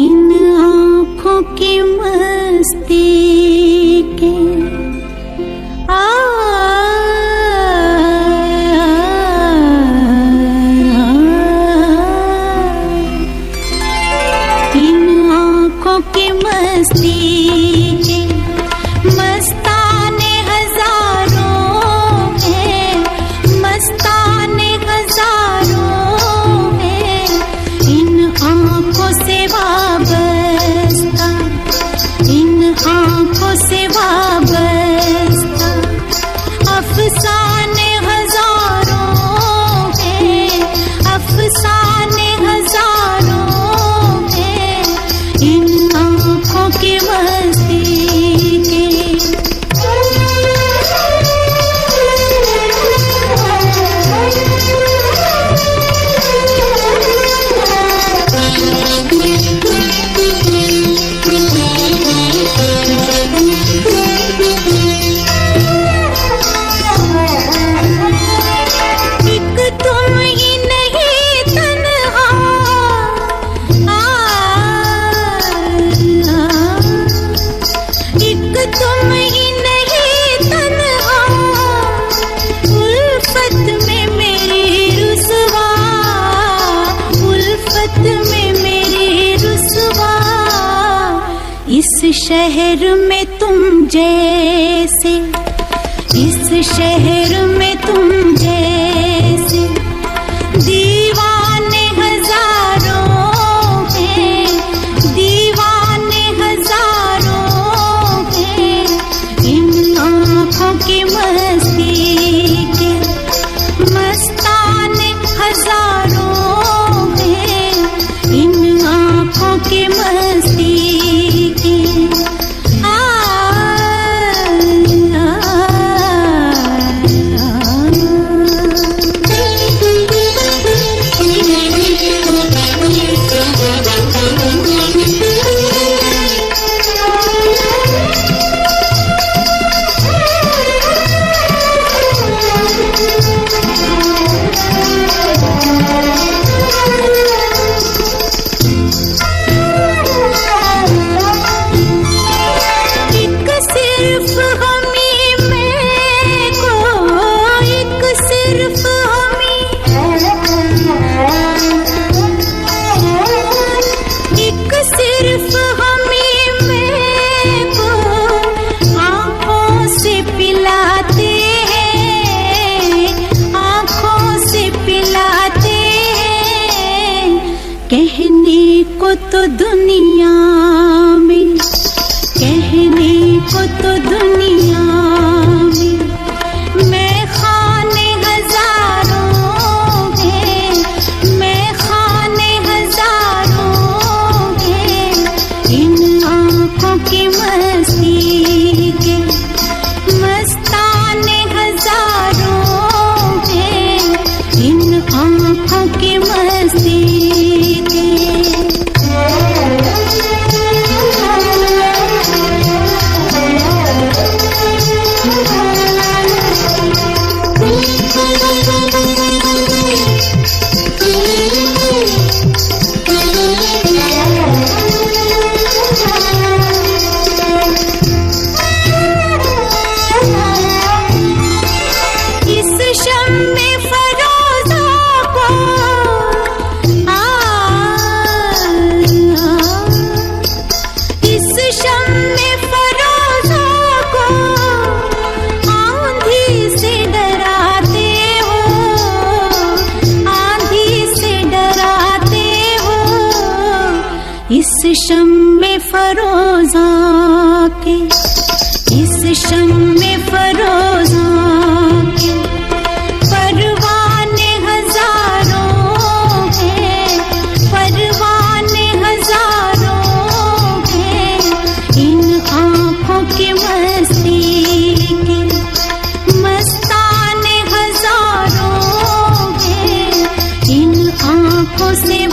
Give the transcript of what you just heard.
इन आँखों की मस्ती के इन आँखों की मस्ती के मस्ताने हजारों हैं, मस्ताने हजारों हैं, इन आँखों से वाबस्ता, इन आँखों से वाबस्ता, अफसाने हजारों हैं, अफसाने हजारों हैं, इन आँखों की मस्ती के। इस शहर में तुम जैसे, इस शहर में तुम जैसे दीवाने हजारों हैं, दीवाने हजारों हैं, इन आँखों की मस्ती के मस्ताने हजारों हैं, इन आँखों की मस्ती की। कहने को तो दुनिया में, कहने को तो दुनिया में मैं खाने हजारों हैं, मैं खाने हजारों हैं, इन आँखों की मस्ती के मस्ताने हजारों हैं, इन आँखों की मस्ती के। इस शम्मे फरोज़ा के, इस शम्मे फरोज़ा के परवाने हजारों हैं, परवाने हजारों हैं, इन आँखों की मस्ती के मस्ताने हजारों हैं, इन आँखों से